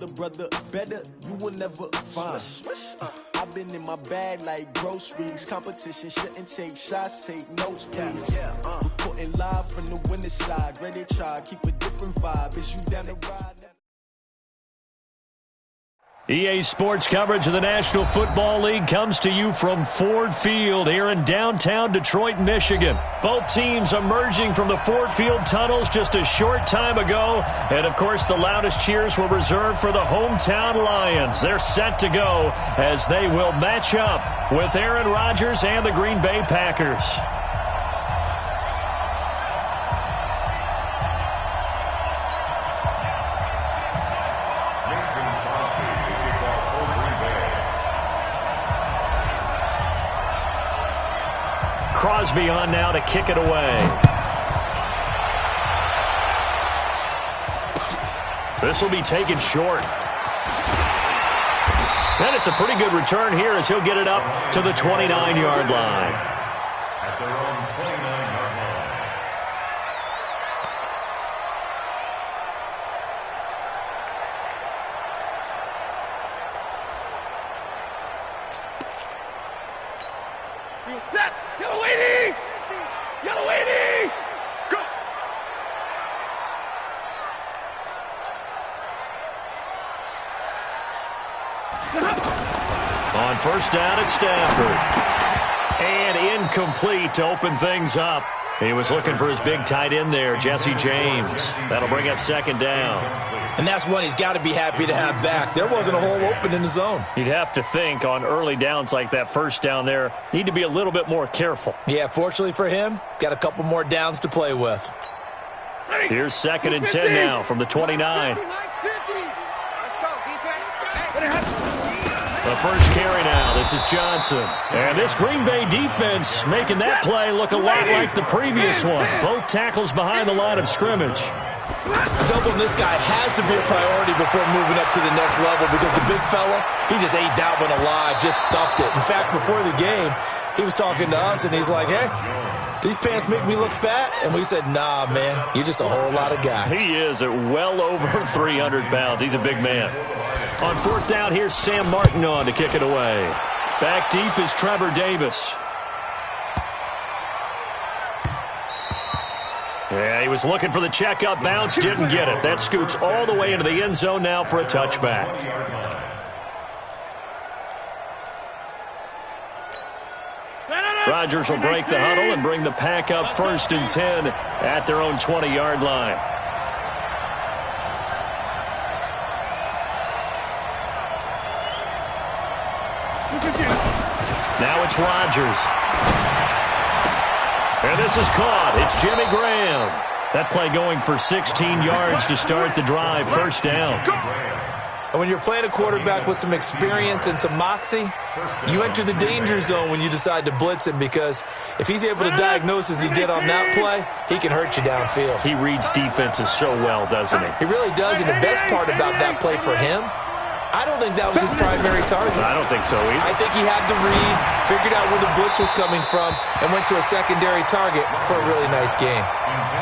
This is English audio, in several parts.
The brother better, you will never find. I've been in my bag like groceries. Competition shouldn't take shots, take notes, please. Reporting live from the winning side. Ready to try, keep a different vibe. Is you down the ride? EA Sports coverage of the National Football League comes to you from Ford Field here in downtown Detroit, Michigan. Both teams emerging from the Ford Field tunnels just a short time ago. And, of course, the loudest cheers were reserved for the hometown Lions. They're set to go as they will match up with Aaron Rodgers and the Green Bay Packers. Crosby on now to kick it away. This will be taken short. And it's a pretty good return here as he'll get it up to the 29-yard line. At their own 29-yard line. Set! Yellow 80! Yellow 80! Go! On first down at Stafford. And incomplete to open things up. He was looking for his big tight end there, Jesse James. That'll bring up second down. And that's one he's got to be happy to have back. There wasn't a hole open in the zone. You'd have to think on early downs like that first down there, need to be a little bit more careful. Yeah, fortunately for him, got a couple more downs to play with. Here's second and 10 now from the 29. Let's go, defense. The first carry now. This is Johnson. And this Green Bay defense making that play look a lot like the previous one. Both tackles behind the line of scrimmage. Doubling this guy has to be a priority before moving up to the next level because the big fella, he just ate that one alive, just stuffed it. In fact, before the game, he was talking to us, and he's like, hey, these pants make me look fat? And we said, nah, man, you're just a whole lot of guy. He is at well over 300 pounds. He's a big man. On fourth down, here's Sam Martin on to kick it away. Back deep is Trevor Davis. Yeah, he was looking for the checkup bounce, didn't get it. That scoots all the way into the end zone now for a touchback. Rodgers will break the huddle and bring the pack up first and 10 at their own 20-yard line. Now it's Rodgers. And this is caught. It's Jimmy Graham. That play going for 16 yards to start the drive. First down. And when you're playing a quarterback with some experience and some moxie, you enter the danger zone when you decide to blitz him because if he's able to diagnose as he did on that play, he can hurt you downfield. He reads defenses so well, doesn't he? He really does, and the best part about that play for him, I don't think that was his primary target. I don't think so either. I think he had the read, figured out where the blitz was coming from, and went to a secondary target for a really nice game.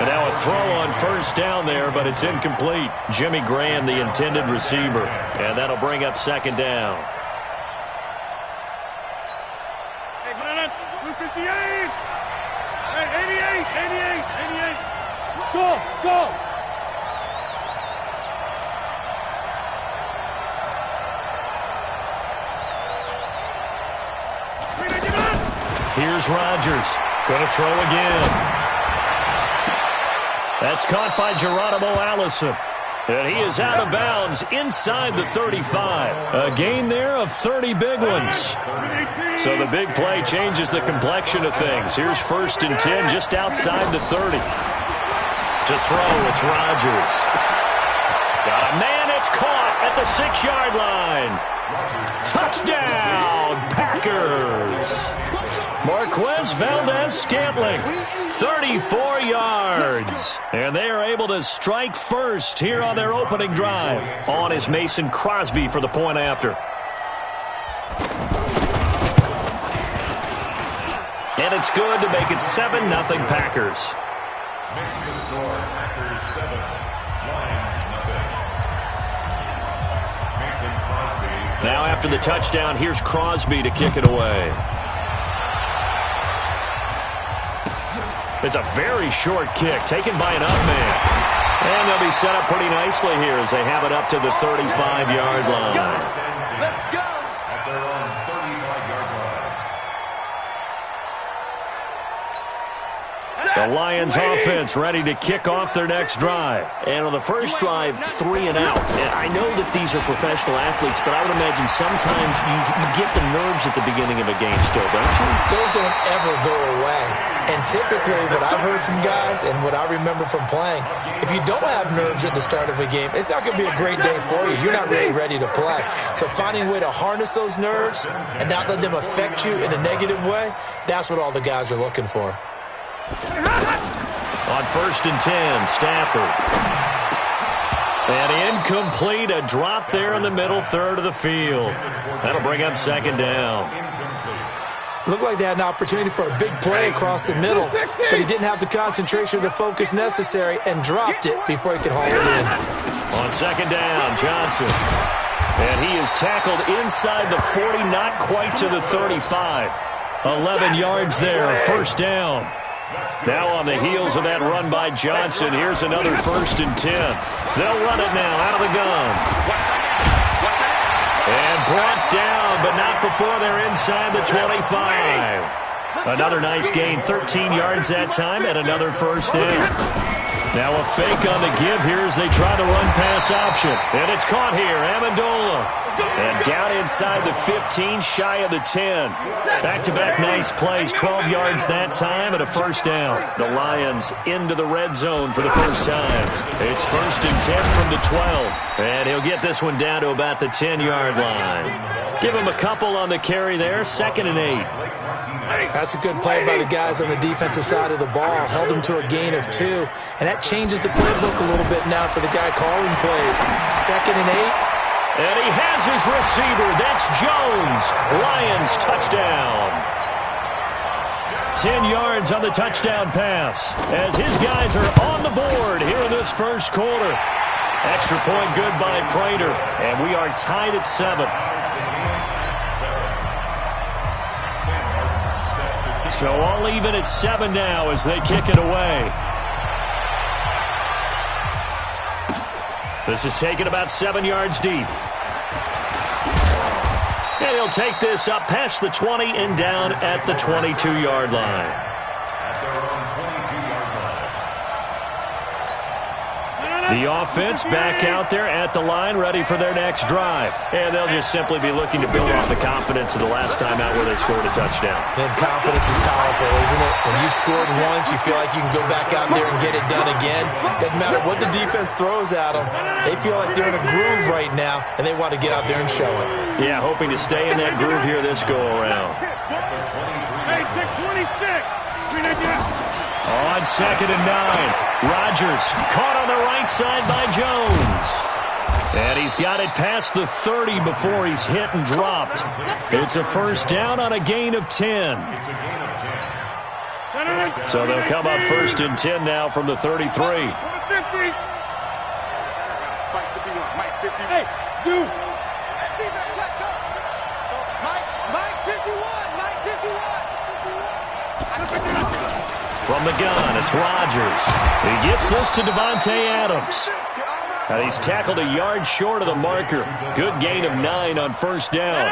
And now a throw on first down there, but it's incomplete. Jimmy Graham, the intended receiver. And that'll bring up second down. Hey, 258! Hey, 88! Go! Here's Rodgers. Going to throw again. That's caught by Geronimo Allison. And he is out of bounds inside the 35. A gain there of 30 big ones. So the big play changes the complexion of things. Here's first and 10 just outside the 30. To throw, it's Rodgers. Got a man, it's caught at the 6-yard line. Touchdown, Packers. Marquez Valdez-Scantling, 34 yards. And they are able to strike first here on their opening drive. On is Mason Crosby for the point after. And it's good to make it 7-0 Packers. Michigan score, Packers 7, Lions nothing. Now after the touchdown, here's Crosby to kick it away. It's a very short kick taken by an up man. And they'll be set up pretty nicely here as they have it up to the 35-yard line. Let's go! At their own 35-yard line. The Lions offense ready to kick off their next drive. And on the first drive, 3 and out. And I know that these are professional athletes, but I would imagine sometimes you get the nerves at the beginning of a game still, don't you? Those don't ever go away. And typically what I've heard from guys and what I remember from playing, if you don't have nerves at the start of a game, it's not going to be a great day for you. You're not really ready to play. So finding a way to harness those nerves and not let them affect you in a negative way, that's what all the guys are looking for. On 1st and 10, Stafford. And incomplete, a drop there in the middle third of the field. That'll bring up 2nd down. Looked like they had an opportunity for a big play across the middle, but he didn't have the concentration or the focus necessary and dropped it before he could haul it in. On 2nd down, Johnson. And he is tackled inside the 40, not quite to the 35. 11 yards there, 1st down. Now on the heels of that run by Johnson, here's another 1st and 10. They'll run it now out of the gun. And brought down, but not before they're inside the 25. Another nice gain, 13 yards that time, and another 1st down. Now a fake on the give here as they try the run-pass option. And it's caught here, Amendola. And down inside the 15, shy of the 10. Back-to-back nice plays, 12 yards that time, and a 1st down. The Lions into the red zone for the first time. It's 1st and 10 from the 12. And he'll get this one down to about the 10-yard line. Give him a couple on the carry there, 2nd and 8. That's a good play by the guys on the defensive side of the ball. Held him to a gain of 2. And that changes the playbook a little bit now for the guy calling plays. 2nd and 8. And he has his receiver. That's Jones. Lions touchdown. 10 yards on the touchdown pass as his guys are on the board here in this first quarter. Extra point good by Prater. And we are tied at 7. So all even at 7 now as they kick it away. This is taken about 7 yards deep. And he'll take this up past the 20 and down at the 22-yard line. The offense back out there at the line, ready for their next drive. And they'll just simply be looking to build off the confidence of the last time out where they scored a touchdown. And confidence is powerful, isn't it? When you've scored once, you feel like you can go back out there and get it done again. Doesn't matter what the defense throws at them. They feel like they're in a groove right now, and they want to get out there and show it. Yeah, hoping to stay in that groove here this go-around. Hey, 26. On 2nd and 9, Rodgers caught on the right side by Jones. And he's got it past the 30 before he's hit and dropped. It's a 1st down on a gain of 10. So they'll come up 1st and 10 now from the 33. Hey, dude. Mike 51. From the gun, it's Rodgers. He gets this to Devontae Adams. And he's tackled a yard short of the marker. Good gain of 9 on 1st down.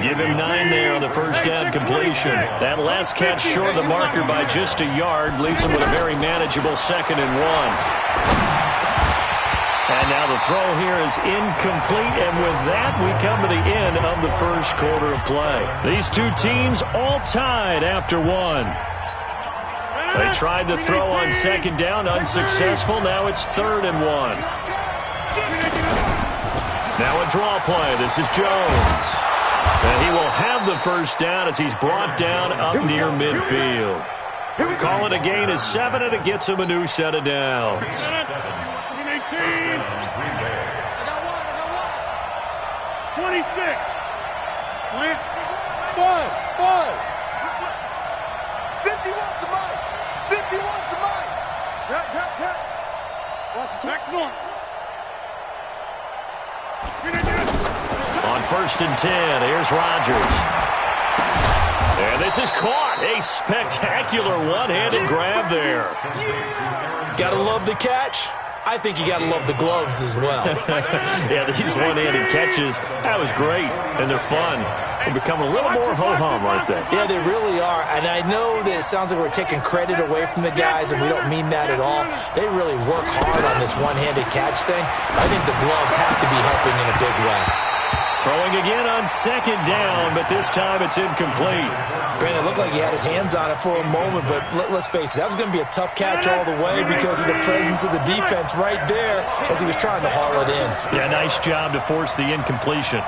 Give him 9 there on the 1st down completion. That last catch short of the marker by just a yard leaves him with a very manageable 2nd and 1. And now the throw here is incomplete, and with that, we come to the end of the first quarter of play. These two teams all tied after 1. They tried to throw on 2nd down, unsuccessful. Now it's 3rd and 1. Now a draw play. This is Jones. And he will have the 1st down as he's brought down up near midfield. Call it a gain of 7, and it gets him a new set of downs. 26. 5. 51 to Mike. 51 to Mike. Back north. On 1st and 10. Here's Rodgers. And this is caught. A spectacular one-handed grab there. Gotta love the catch. I think you gotta love the gloves as well. Yeah, these one-handed catches, that was great, and they're fun. They're becoming a little more ho-hum, aren't they? Yeah, they really are, and I know that it sounds like we're taking credit away from the guys, and we don't mean that at all. They really work hard on this one-handed catch thing. I think the gloves have to be helping in a big way. Throwing again on 2nd down, but this time it's incomplete. Brandon, it looked like he had his hands on it for a moment, but let's face it, that was going to be a tough catch all the way because of the presence of the defense right there as he was trying to haul it in. Yeah, nice job to force the incompletion.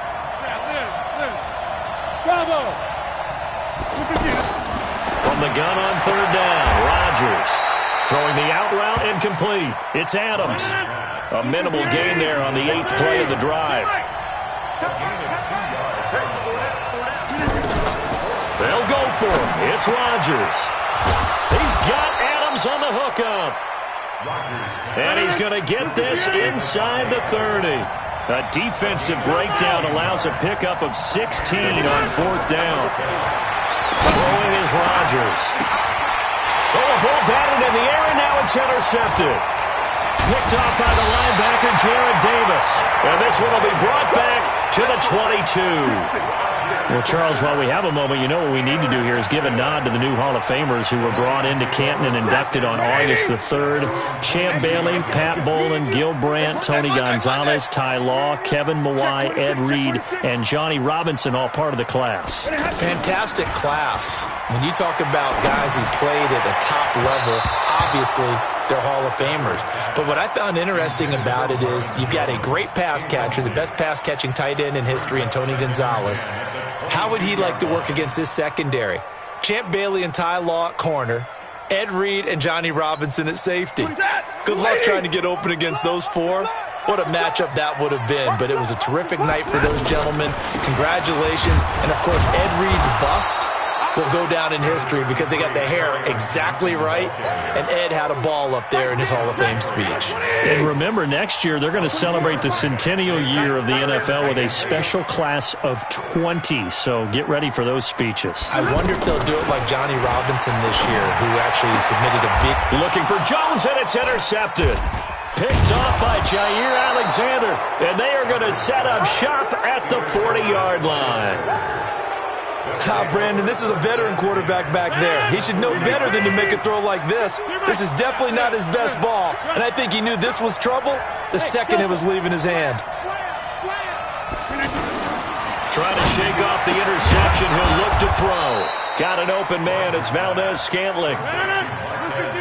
Bravo! From the gun on 3rd down, Rodgers. Throwing the out route incomplete. It's Adams. A minimal gain there on the 8th play of the drive. They'll go for him. It's Rodgers. He's got Adams on the hookup. And he's going to get this inside the 30. A defensive breakdown allows a pickup of 16 on 4th down. Throwing is Rodgers. Oh, a ball batted in the air, and now it's intercepted. Picked off by the linebacker, Jarrad Davis. And this one will be brought back to the 22. Well, Charles, while we have a moment, you know what we need to do here is give a nod to the new Hall of Famers who were brought into Canton and inducted on August the 3rd. Champ Bailey, Pat Bolin, Gil Brandt, Tony Gonzalez, Ty Law, Kevin Mawai, Ed Reed, and Johnny Robinson, all part of the class. Fantastic class. When you talk about guys who played at a top level, obviously they're Hall of Famers. But what I found interesting about it is you've got a great pass catcher, the best pass-catching tight end in history, in Tony Gonzalez. How would he like to work against this secondary? Champ Bailey and Ty Law at corner, Ed Reed and Johnny Robinson at safety. Good luck trying to get open against those four. What a matchup that would have been. But it was a terrific night for those gentlemen. Congratulations. And, of course, Ed Reed's bust will go down in history because they got the hair exactly right, and Ed had a ball up there in his Hall of Fame speech. And remember, next year they're going to celebrate the centennial year of the NFL with a special class of 20, so get ready for those speeches. I wonder if they'll do it like Johnny Robinson this year, who actually submitted a video. Looking for Jones, and it's intercepted. Picked off by Jair Alexander, and they are going to set up shop at the 40-yard line. Brandon, this is a veteran quarterback back there. He should know better than to make a throw like this. This is definitely not his best ball, and I think he knew this was trouble the second it was leaving his hand. Trying to shake off the interception. He'll look to throw. Got an open man. It's Valdez-Scantling.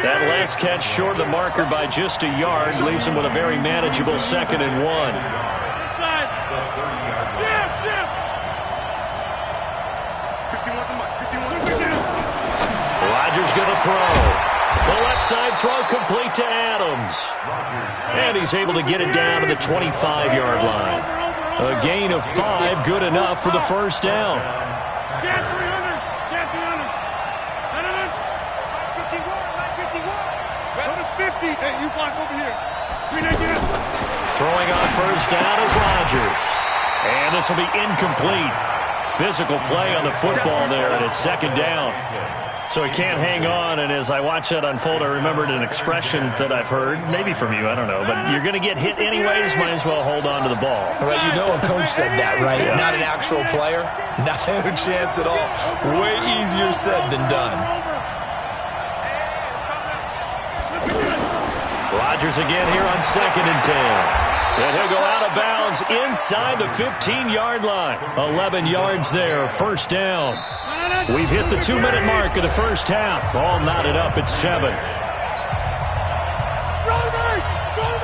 That last catch short of the marker by just a yard leaves him with a very manageable 2nd and 1. Rodgers going to throw. The left side throw complete to Adams. And he's able to get it down to the 25-yard line. A gain of 5, good enough for the 1st down. Throwing on 1st down is Rodgers. And this will be incomplete. Physical play on the football there, and it's 2nd down. So he can't hang on, and as I watch that unfold, I remembered an expression that I've heard, maybe from you, I don't know, but you're going to get hit anyways, might as well hold on to the ball. Right, you know a coach said that, right? Yeah. Not an actual player? Not a chance at all. Way easier said than done. Rodgers again here on 2nd and 10. And he'll go out of bounds inside the 15-yard line. 11 yards there, 1st down. We've hit the 2-minute mark of the 1st half. All knotted up at 7.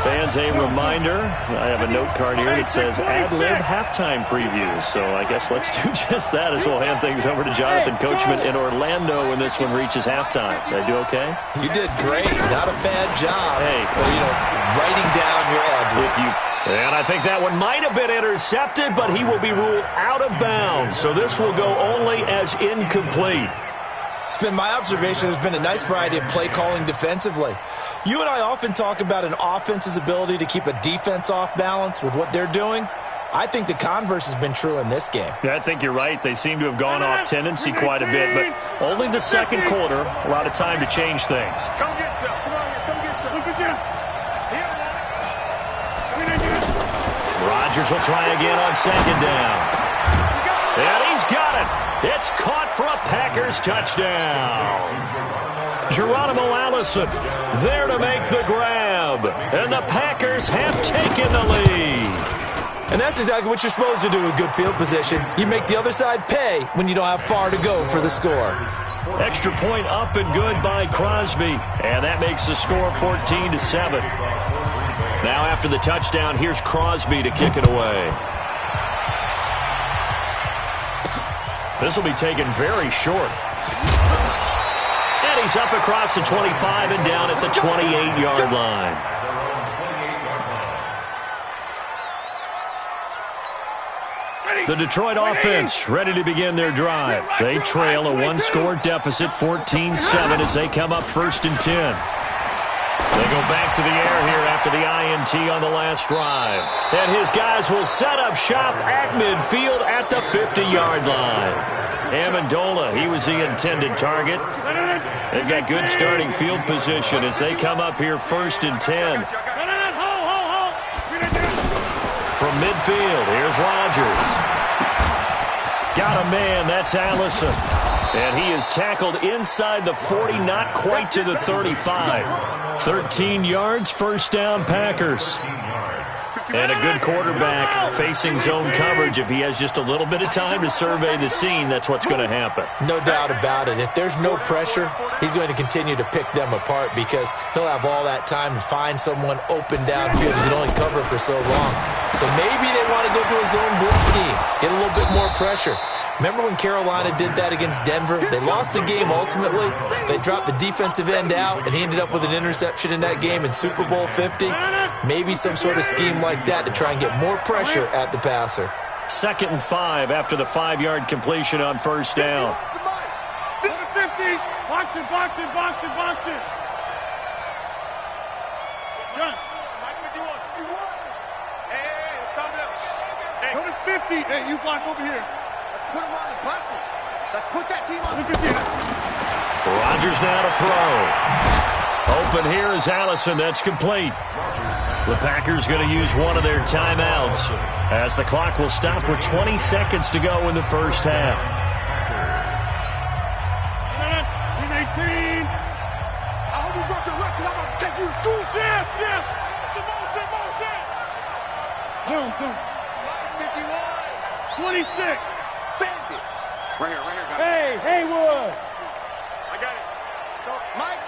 Fans, a reminder, I have a note card here that says ad-lib halftime previews. So I guess let's do just that as we'll hand things over to Jonathan Coachman in Orlando when this one reaches halftime. Did I do okay? You did great. Not a bad job. Hey. Writing down your ad-libs. And I think that one might have been intercepted, but he will be ruled out of bounds. So this will go only as incomplete. It's been my observation there's been a nice variety of play calling defensively. You and I often talk about an offense's ability to keep a defense off balance with what they're doing. I think the converse has been true in this game. Yeah, I think you're right. They seem to have gone off tendency quite a bit, but only the second quarter, a lot of time to change things. Come get some. Come on here. Come get some. Look at you. Rodgers will try again on second down. And he's got it. It's caught for a Packers touchdown. Geronimo Allison there to make the grab. And the Packers have taken the lead. And that's exactly what you're supposed to do with good field position. You make the other side pay when you don't have far to go for the score. Extra point up and good by Crosby. And that makes the score 14-7. Now after the touchdown, here's Crosby to kick it away. This will be taken very short. And he's up across the 25 and down at the 28-yard line. The Detroit offense ready to begin their drive. They trail a one-score deficit, 14-7, as they come up 1st and 10. They go back to the air here after the INT on the last drive. And his guys will set up shop at midfield at the 50-yard line. Amendola, he was the intended target. They've got good starting field position as they come up here 1st and 10. From midfield, here's Rodgers. Got a man, that's Allison. And he is tackled inside the 40, not quite to the 35. 13 yards, 1st down, Packers. And a good quarterback facing zone coverage. If he has just a little bit of time to survey the scene, that's what's going to happen. No doubt about it. If there's no pressure, he's going to continue to pick them apart because he'll have all that time to find someone open downfield. He can only cover for so long. So maybe they want to go to a zone blitz scheme, get a little bit more pressure. Remember when Carolina did that against Denver? They lost the game ultimately. They dropped the defensive end out, and he ended up with an interception in that game in Super Bowl 50. Maybe some sort of scheme like that to try and get more pressure at the passer. 2nd and 5 after the 5-yard completion on 1st down. 50. Box it, box it, box it, box it. John. Hey, it's coming up. Hey, go to 50. Hey, you block over here. Put him on the buses. Let's put that team on the 50. Rodgers now to throw. Open here is Allison. That's complete. The Packers going to use one of their timeouts as the clock will stop with 20 seconds to go in the 1st half. 18. I hope you brought your rest because I'm about to take you to school. Yes. Motion. 51. 26. Right here, guys. Hey, Haywood. I got it. No, Mike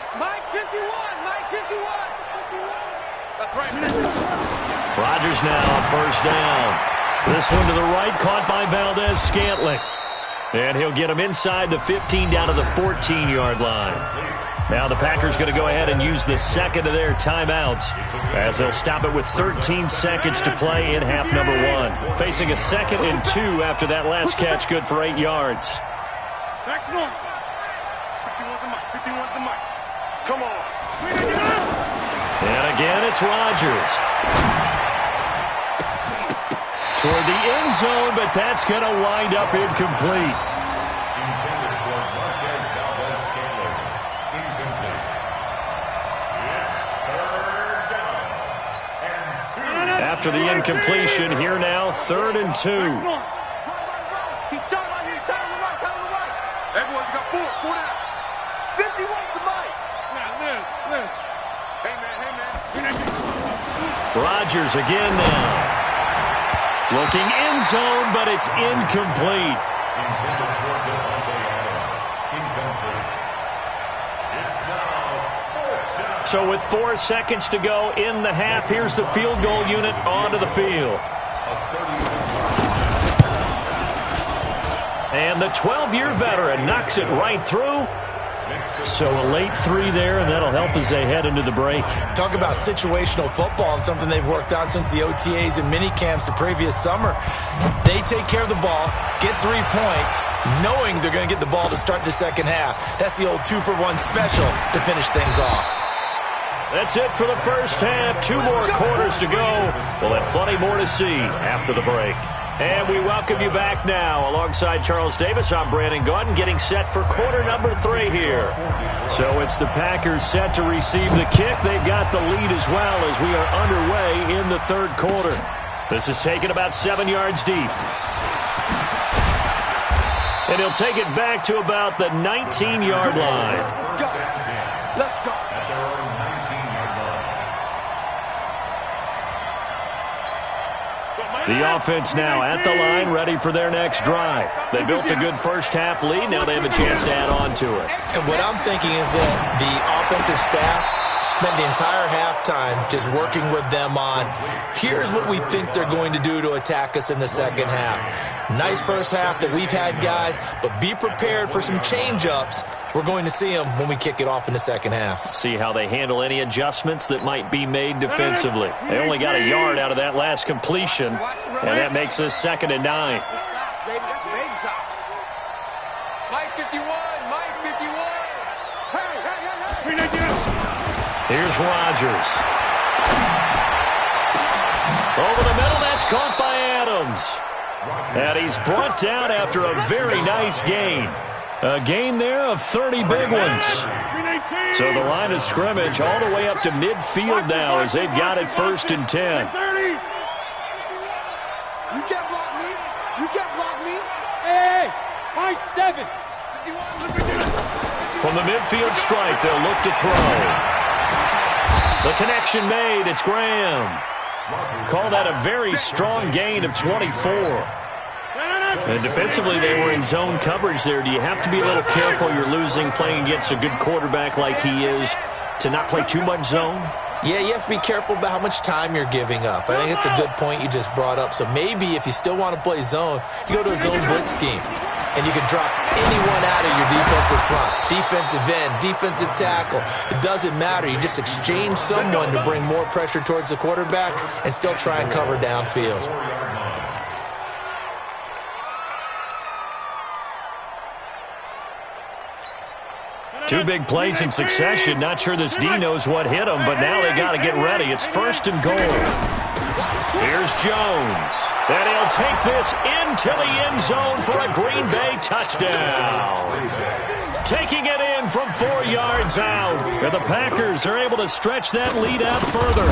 51. Mike 51. That's right. Rodgers now on 1st down. This one to the right, caught by Valdez-Scantling. And he'll get him inside the 15 down to the 14-yard line. Now the Packers going to go ahead and use the second of their timeouts as they'll stop it with 13 seconds to play in half number 1. Facing a 2nd and 2 after that last catch, good for 8 yards. Back north. 51's the mic. Come on. And again, it's Rodgers. Toward the end zone, but that's going to wind up incomplete. After the incompletion, here now, 3rd and 2. He's time right. Everyone, you got 4 down. 51's the mic. Liz. Hey, man. Rodgers again now. Looking end zone, but it's incomplete. So with 4 seconds to go in the half, here's the field goal unit onto the field. And the 12-year veteran knocks it right through. So a late 3 there, and that'll help as they head into the break. Talk about situational football and something they've worked on since the OTAs and mini camps the previous summer. They take care of the ball, get 3 points, knowing they're going to get the ball to start the second half. That's the old 2-for-1 special to finish things off. That's it for the first half. 2 more quarters to go. We'll have plenty more to see after the break. And we welcome you back now. Alongside Charles Davis, I'm Brandon Gaudin, getting set for quarter number 3 here. So it's the Packers set to receive the kick. They've got the lead as well as we are underway in the third quarter. This is taken about 7 yards deep. And he'll take it back to about the 19-yard line. Let's go. Let's go. The offense now at the line, ready for their next drive. They built a good first-half lead. Now they have a chance to add on to it. And what I'm thinking is that the offensive staff spent the entire halftime just working with them on, here's what we think they're going to do to attack us in the second half. Nice first half that we've had, guys, but be prepared for some change-ups. We're going to see them when we kick it off in the second half. See how they handle any adjustments that might be made defensively. They only got a yard out of that last completion, and that makes us 2nd and 9. That's big side. Mike 51. Mike 51. Hey. Here's Rodgers. Over the middle, that's caught by Adams. And he's brought down after a very nice gain. A gain there of 30 big ones. So the line of scrimmage all the way up to midfield now as they've got it 1st and 10. You can't block me. You can't block me. Hey, my 7. From the midfield stripe, they'll look to throw. The connection made. It's Graham. Call that a very strong gain of 24. And defensively, they were in zone coverage there. Do you have to be a little careful? You're losing playing against a good quarterback like he is to not play too much zone? Yeah, you have to be careful about how much time you're giving up. I think it's a good point you just brought up. So maybe if you still want to play zone, you go to a zone blitz scheme. And you can drop anyone out of your defensive front. Defensive end, defensive tackle. It doesn't matter. You just exchange someone to bring more pressure towards the quarterback and still try and cover downfield. Two big plays in succession. Not sure this D knows what hit him, but now they got to get ready. It's 1st and goal. Here's Jones. And he'll take this into the end zone for a Green Bay touchdown. Taking it in from 4 yards out. And the Packers are able to stretch that lead out further.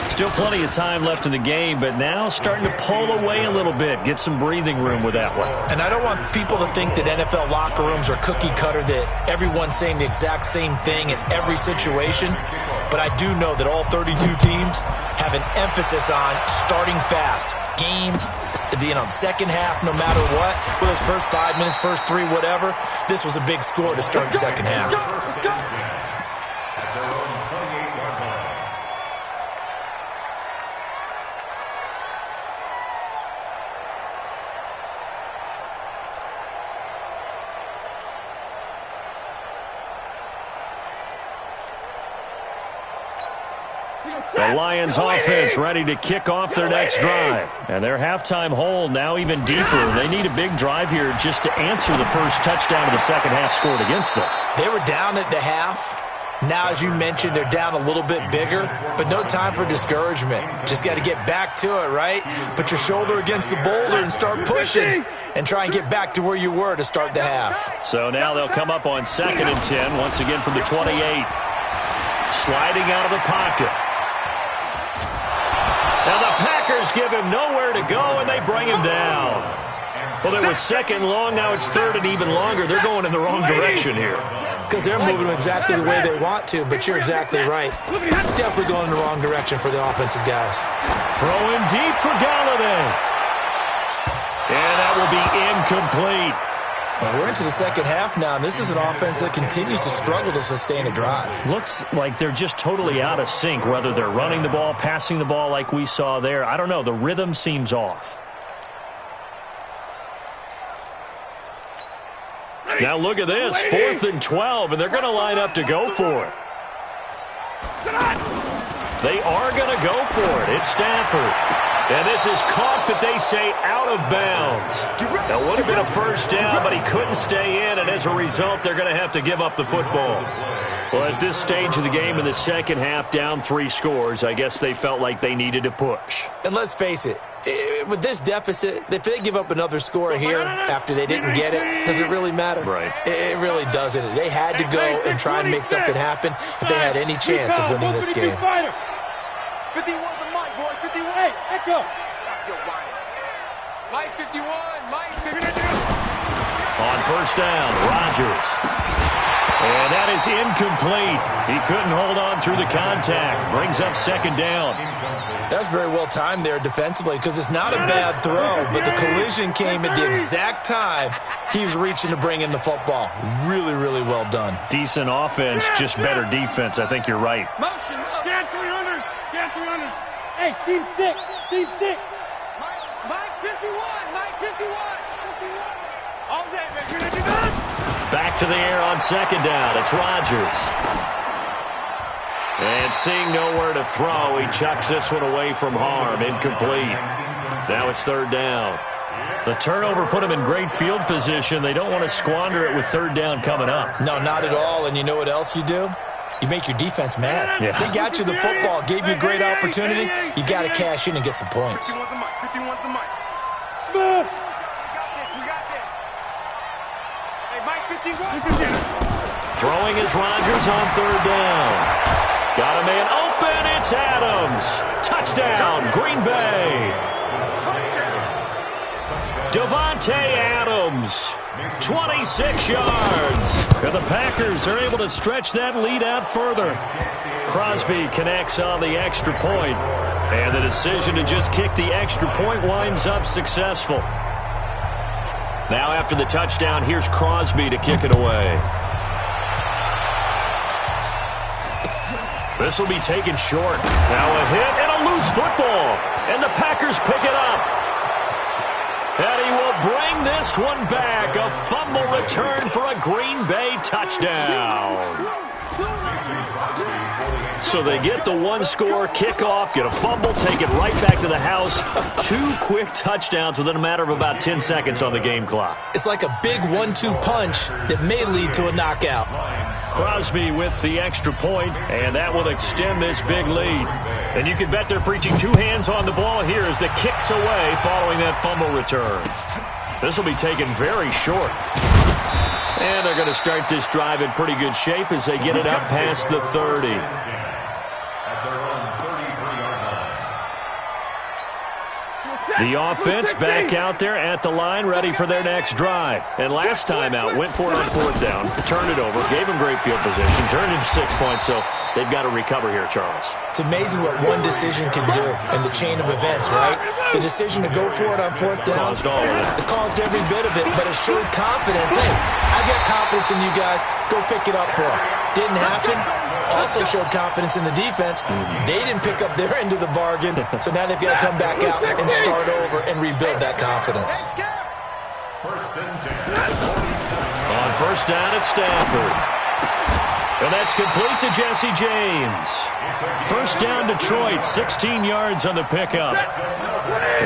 Still plenty of time left in the game, but now starting to pull away a little bit. Get some breathing room with that one. And I don't want people to think that NFL locker rooms are cookie cutter, that everyone's saying the exact same thing in every situation. But I do know that all 32 teams have an emphasis on starting fast. Game, second half, no matter what. Whether it's first 5 minutes, first 3, whatever. This was a big score to start the second half. The Lions offense ready to kick off their next drive. And their halftime hole now even deeper. They need a big drive here just to answer the first touchdown of the second half scored against them. They were down at the half. Now, as you mentioned, they're down a little bit bigger, but no time for discouragement. Just got to get back to it, right? Put your shoulder against the boulder and start pushing and try and get back to where you were to start the half. So now they'll come up on 2nd and 10, once again from the 28. Sliding out of the pocket. Now the Packers give him nowhere to go, and they bring him down. Well, it was 2nd long. Now it's 3rd and even longer. They're going in the wrong direction here. Because they're moving exactly the way they want to, but you're exactly right. Definitely going in the wrong direction for the offensive guys. Throwing deep for Galladay. And that will be incomplete. And we're into the second half now, and this is an offense that continues to struggle to sustain a drive. Looks like they're just totally out of sync, whether they're running the ball, passing the ball like we saw there. I don't know. The rhythm seems off. Now look at this. 4th and 12, and they're going to line up to go for it. They are going to go for it. It's Stafford. And this is caught, but they say out of bounds. That would have been a first down, but he couldn't stay in, and as a result, they're going to have to give up the football. Well, at this stage of the game in the second half, down 3 scores, I guess they felt like they needed to push. And let's face it, with this deficit, if they give up another score here after they didn't get it, does it really matter? Right. It really doesn't. They had to go and try and make something happen if they had any chance of winning this game. 51 the mic, boy. 51. Hey, echo. Stop your whining. Mike 51. Mike 51. On first down, Rodgers. And that is incomplete. He couldn't hold on through the contact. Brings up second down. That's very well timed there defensively because it's not a bad throw, but the collision came at the exact time he was reaching to bring in the football. Really, really well done. Decent offense, just better defense. I think you're right. Motion. Scan 300. Scan 300. Hey, seam 6. Seam 6. Mike 51. Mike 51. All day, baby. Back to the air on second down. It's Rodgers. And seeing nowhere to throw, he chucks this one away from harm. Incomplete. Now it's third down. The turnover put him in great field position. They don't want to squander it with third down coming up. No, not at all. And you know what else you do? You make your defense mad. Yeah. They got you the football, gave you a great opportunity. You got to cash in and get some points. 51's the mic. 51's the mic. Smooth. We got this. Hey, Mike 51. Throwing is Rodgers on third down. Got a man open. It's Adams. Touchdown, Green Bay. Davante Adams, 26 yards. And the Packers are able to stretch that lead out further. Crosby connects on the extra point, and the decision to just kick the extra point winds up successful. Now after the touchdown, here's Crosby to kick it away. This will be taken short. Now a hit and a loose football, and the Packers pick it up. And he will bring this one back. A fumble return for a Green Bay touchdown. So they get the one-score kickoff, get a fumble, take it right back to the house. 2 quick touchdowns within a matter of about 10 seconds on the game clock. It's like a big 1-2 punch that may lead to a knockout. Crosby with the extra point, and that will extend this big lead. And you can bet they're preaching 2 hands on the ball here as the kick's away following that fumble return. This will be taken very short. And they're going to start this drive in pretty good shape as they get it up past the 30. The offense back out there at the line, ready for their next drive. And last time out, went for it on fourth down, turned it over, gave them great field position, turned it to 6 points, so they've got to recover here, Charles. It's amazing what one decision can do in the chain of events, right? The decision to go for it on fourth down, Caused all of it. It caused every bit of it, but it showed confidence. Hey, I got confidence in you guys. Go pick it up for them. Didn't happen. Also showed confidence in the defense. They didn't pick up their end of the bargain, so now they've got to come back out and start over and rebuild that confidence. On first down, it's Stafford. And that's complete to Jesse James. First down, Detroit, 16 yards on the pickup.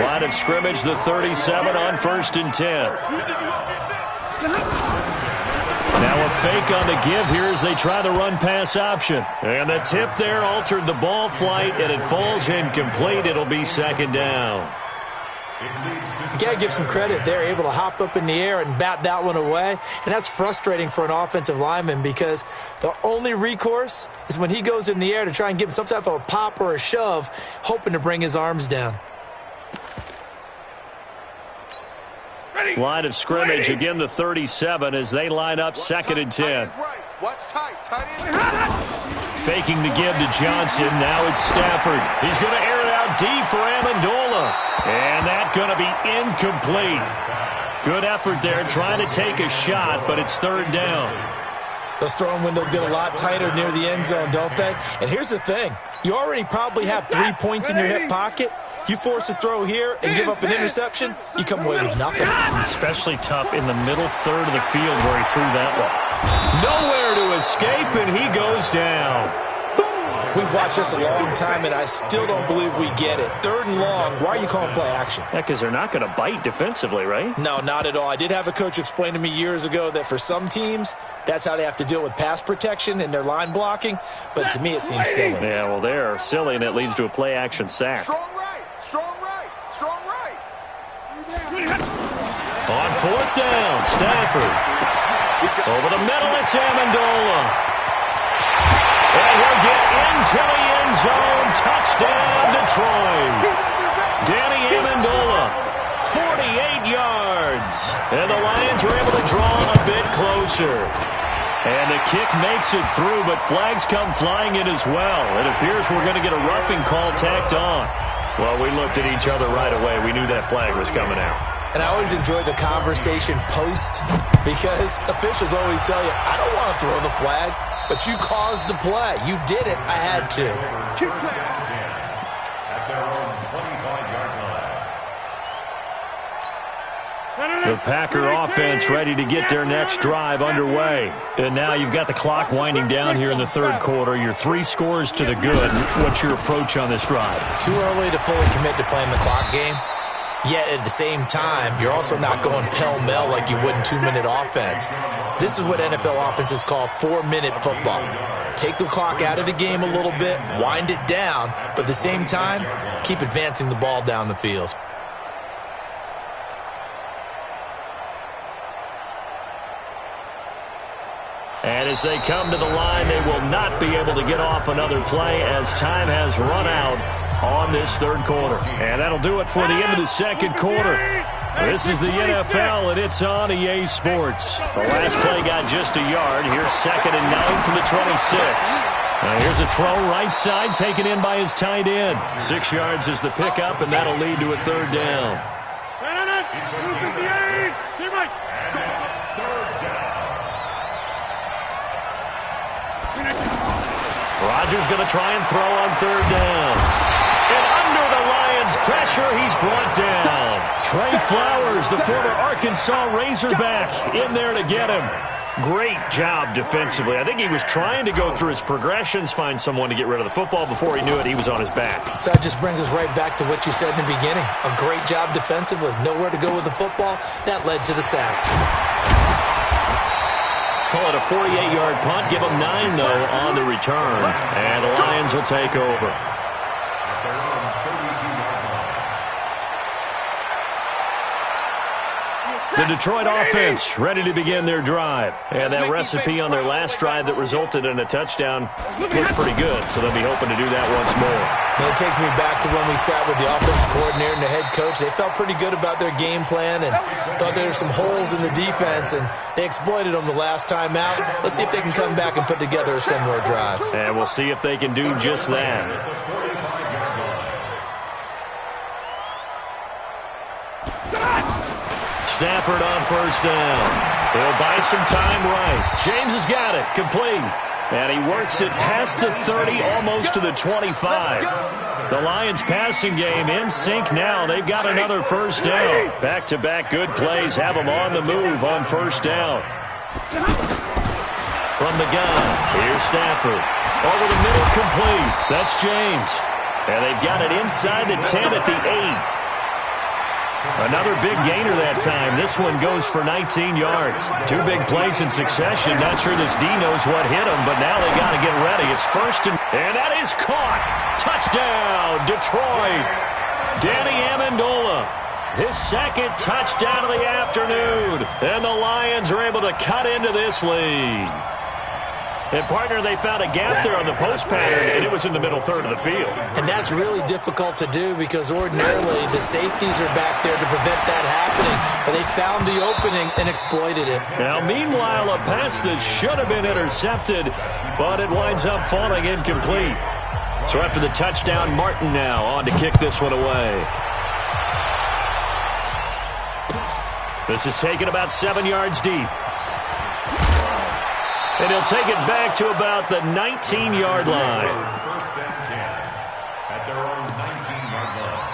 Line of scrimmage, the 37 on first and 10. Now a fake on the give here as they try the run-pass option. And the tip there altered the ball flight, and it falls incomplete. It'll be second down. You got to give some credit. They're able to hop up in the air and bat that one away. And that's frustrating for an offensive lineman because the only recourse is when he goes in the air to try and give him some type of a pop or a shove, hoping to bring his arms down. Line of scrimmage, again the 37 as they line up second and 10. Watch tight. Tight end. Faking the give to Johnson. Now it's Stafford. He's going to air it out deep for Amendola. And that's going to be incomplete. Good effort there trying to take a shot, but it's third down. Those throwing windows get a lot tighter near the end zone, don't they? And here's the thing. You already probably have 3 points in your hip pocket. You force a throw here and give up an interception, you come away with nothing. Especially tough in the middle third of the field where he threw that one. Nowhere to escape, and he goes down. We've watched this a long time, and I still don't believe we get it. 3rd and long, why are you calling play action? Yeah, because they're not going to bite defensively, right? No, not at all. I did have a coach explain to me years ago that for some teams, that's how they have to deal with pass protection and their line blocking. But to me, it seems silly. Yeah, well, they're silly, and it leads to a play action sack. Strong right, strong right, strong right. On 4th down, Stafford. Over the middle, it's Amendola. And he'll get into the end zone. Touchdown, Detroit. Danny Amendola, 48 yards. And the Lions are able to draw a bit closer. And the kick makes it through, but flags come flying in as well. It appears we're going to get a roughing call tacked on. Well, we looked at each other right away. We knew that flag was coming out. And I always enjoy the conversation post because officials always tell you, I don't want to throw the flag, but you caused the play. You did it. I had to. At their own 25-yard line. The Packer offense ready to get their next drive underway. And now you've got the clock winding down here in the 3rd quarter. You're 3 scores to the good. What's your approach on this drive? Too early to fully commit to playing the clock game. Yet at the same time, you're also not going pell-mell like you would in 2-minute offense. This is what NFL offenses call 4-minute football. Take the clock out of the game a little bit, wind it down, but at the same time, keep advancing the ball down the field. And as they come to the line, they will not be able to get off another play as time has run out on this 3rd quarter. And that'll do it for the end of the 2nd quarter. This is the NFL, and it's on EA Sports. The last play got just a yard. Here's 2nd and 9 from the 26. Now here's a throw right side taken in by his tight end. 6 yards is the pickup, and that'll lead to a 3rd down. Rodgers going to try and throw on 3rd down. And under the Lions' pressure, he's brought down. Trey Flowers, the former Arkansas Razorback, in there to get him. Great job defensively. I think he was trying to go through his progressions, find someone to get rid of the football. Before he knew it, he was on his back. So that just brings us right back to what you said in the beginning. A great job defensively. Nowhere to go with the football. That led to the sack. Call it a 48-yard punt. Give them 9, though, on the return. And the Lions will take over. The Detroit offense ready to begin their drive. And that recipe on their last drive that resulted in a touchdown looked pretty good, so they'll be hoping to do that once more. And it takes me back to when we sat with the offensive coordinator and the head coach. They felt pretty good about their game plan and thought there were some holes in the defense, and they exploited them the last time out. Let's see if they can come back and put together a similar drive. And we'll see if they can do just that. Stafford on 1st down. He'll buy some time right. James has got it. Complete. And he works it past the 30, almost to the 25. The Lions passing game in sync now. They've got another 1st down. Back-to-back good plays have them on the move on 1st down. From the gun, here's Stafford. Over the middle, complete. That's James. And they've got it inside the 10 at the 8. Another big gainer that time. This one goes for 19 yards. 2 big plays in succession. Not sure this D knows what hit him, but now they got to get ready. It's 1st and that is caught. Touchdown, Detroit. Danny Amendola. His 2nd touchdown of the afternoon. And the Lions are able to cut into this lead. And, partner, they found a gap there on the post pattern, and it was in the middle 3rd of the field. And that's really difficult to do because ordinarily the safeties are back there to prevent that happening. But they found the opening and exploited it. Now, meanwhile, a pass that should have been intercepted, but it winds up falling incomplete. So after the touchdown, Martin now on to kick this one away. This is taken about 7 yards deep. And he'll take it back to about the 19-yard line. 1st and 10 at their own 19-yard line.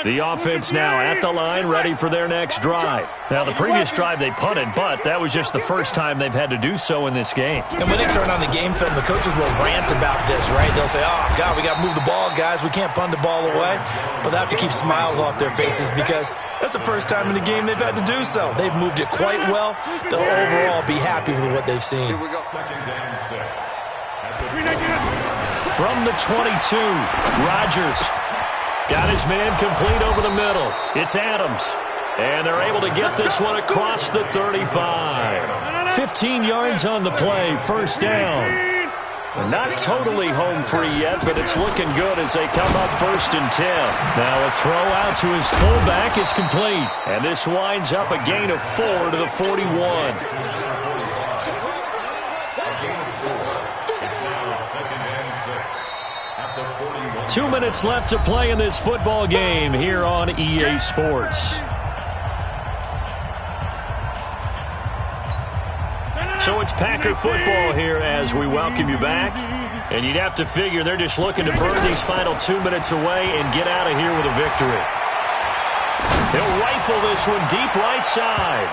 The offense now at the line, ready for their next drive. Now, the previous drive they punted, but that was just the first time they've had to do so in this game. And when they turn on the game film, the coaches will rant about this, right? They'll say, oh, God, we got to move the ball, guys. We can't punt the ball away. But they have to keep smiles off their faces because that's the first time in the game they've had to do so. They've moved it quite well. They'll overall be happy with what they've seen. Here we go. 2nd and 6. From the 22, Rodgers got his man complete over the middle. It's Adams. And they're able to get this one across the 35. 15 yards on the play, first down. Not totally home free yet, but it's looking good as they come up 1st and 10. Now a throw out to his fullback is complete. And this winds up a gain of 4 to the 41. 2 minutes left to play in this football game here on EA Sports. So it's Packer football here as we welcome you back. And you'd have to figure they're just looking to burn these final 2 minutes away and get out of here with a victory. They'll rifle this one deep right side.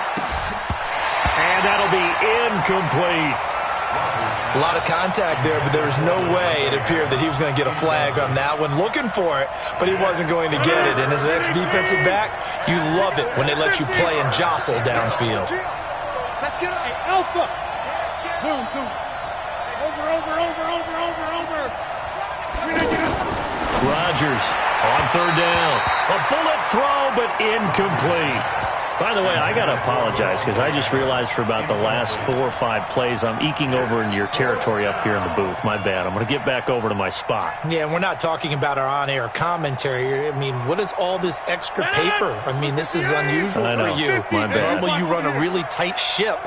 And that'll be incomplete. A lot of contact there, but there was no way it appeared that he was going to get a flag on that one. Looking for it, but he wasn't going to get it. And as an ex-defensive back, you love it when they let you play and jostle downfield. Let's get up. Hey, Alpha. Boom, boom. Over. Rodgers on 3rd down. A bullet throw, but incomplete. By the way, I got to apologize because I just realized for about the last 4 or 5 plays, I'm eking over into your territory up here in the booth. My bad. I'm going to get back over to my spot. Yeah, and we're not talking about our on-air commentary. I mean, what is all this extra paper? I mean, this is unusual for you. My bad. Normally you run a really tight ship.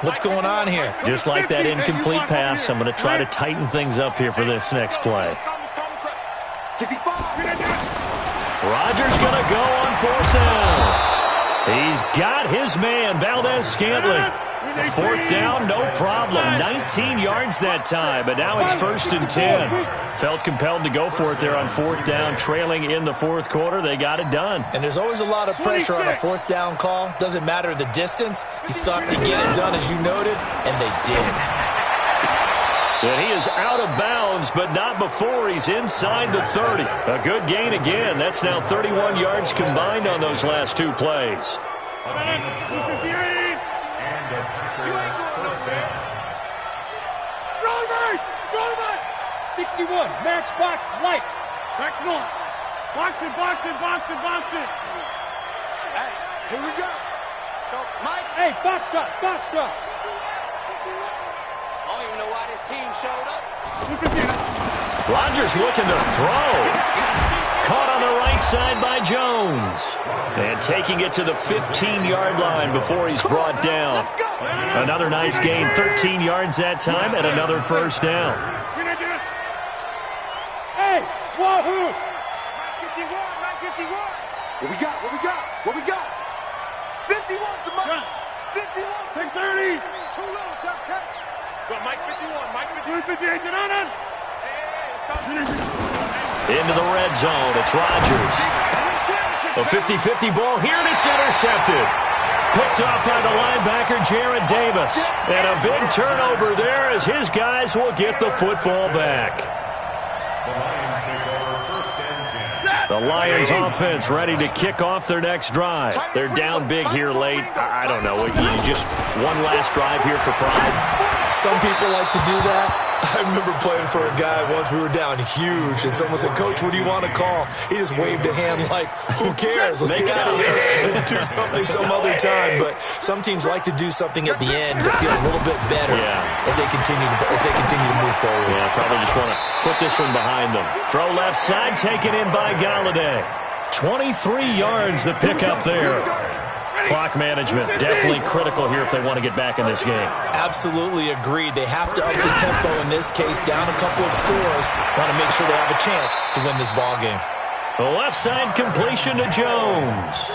What's going on here? Just like that incomplete pass, I'm going to try to tighten things up here for this next play. Rodgers going to go on 4th down. He's got his man, Valdez-Scantling. 4th down, no problem. 19 yards that time, but now it's 1st and 10. Felt compelled to go for it there on 4th down, trailing in the 4th quarter. They got it done. And there's always a lot of pressure on a 4th down call. Doesn't matter the distance. You still have to get it done, as you noted, and they did. And he is out of bounds, but not before he's inside the 30. A good gain again. That's now 31 yards combined on those last 2 plays. 61, matchbox lights. Back north. Box it. Hey, here we go. Go, Mike. Hey, box drop. I don't even know why this team showed up. Rodgers looking to throw. Caught on the right side by Jones. And taking it to the 15-yard line before he's brought down. Another nice gain, 13 yards that time, and another 1st down. Hey, wahoo! 51. What we got? 51 to Mike. 51. 630. Too low, Jeff. Go, Mike 51. Mike 51. 58, get on. Into the red zone, it's Rodgers. A 50-50 ball here, and it's intercepted. Picked off by the linebacker, Jarrad Davis. And a big turnover there as his guys will get the football back. The Lions offense ready to kick off their next drive. They're down big here late. I don't know. Just one last drive here for pride. Some people like to do that. I remember playing for a guy once. We were down huge, and someone said, "Coach, what do you want to call?" He just waved a hand like, "Who cares? Let's get out of here and do something some other time." But some teams like to do something at the end to feel a little bit better as they continue to move forward. Yeah, probably just want to put this one behind them. Throw left side, taken in by Galladay. 23 yards the pickup there. Clock management definitely critical here if they want to get back in this game. Absolutely agreed. They have to up the tempo in this case, down a couple of scores. Want to make sure they have a chance to win this ball game. The left side completion to Jones.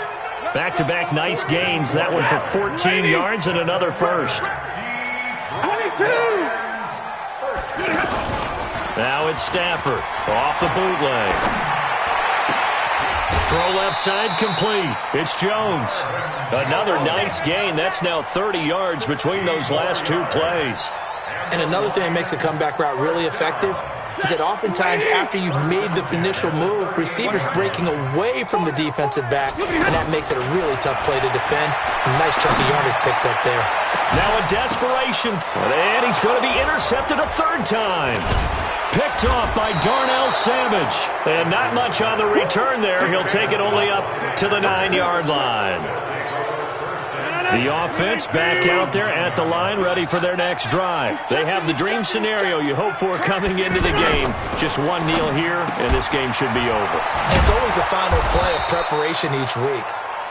Back-to-back nice gains. That one for 14 yards and another 1st. 22. Now it's Stafford off the bootleg. Throw left side complete. It's Jones. Another nice gain. That's now 30 yards between those last two plays. And another thing that makes the comeback route really effective is that oftentimes after you've made the initial move, receivers breaking away from the defensive back, and that makes it a really tough play to defend. A nice chunk of yardage picked up there. Now a desperation, and he's going to be intercepted a third time. Picked off by Darnell Savage. And not much on the return there. He'll take it only up to the 9-yard line. The offense back out there at the line, ready for their next drive. They have the dream scenario you hope for coming into the game. Just one kneel here, and this game should be over. It's always the final play of preparation each week.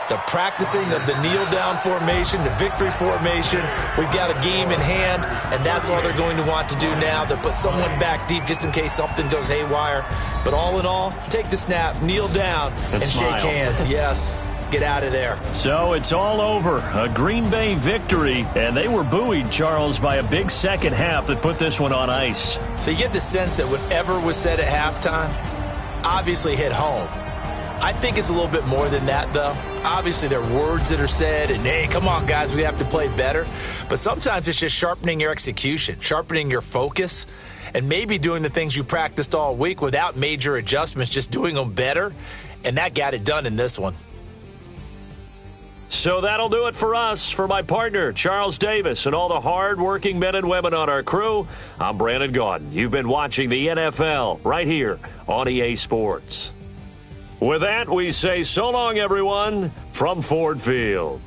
The practicing of the kneel-down formation, the victory formation. We've got a game in hand, and that's all they're going to want to do now. They'll put someone back deep just in case something goes haywire. But all in all, take the snap, kneel down, and shake hands. Yes. Get out of there. So it's all over. A Green Bay victory, and they were buoyed, Charles, by a big second half that put this one on ice. So you get the sense that whatever was said at halftime obviously hit home. I think it's a little bit more than that, though. Obviously, there are words that are said, and, hey, come on, guys, we have to play better. But sometimes it's just sharpening your execution, sharpening your focus, and maybe doing the things you practiced all week without major adjustments, just doing them better. And that got it done in this one. So that'll do it for us. For my partner, Charles Davis, and all the hard-working men and women on our crew, I'm Brandon Gaudin. You've been watching the NFL right here on EA Sports. With that, we say so long, everyone, from Ford Field.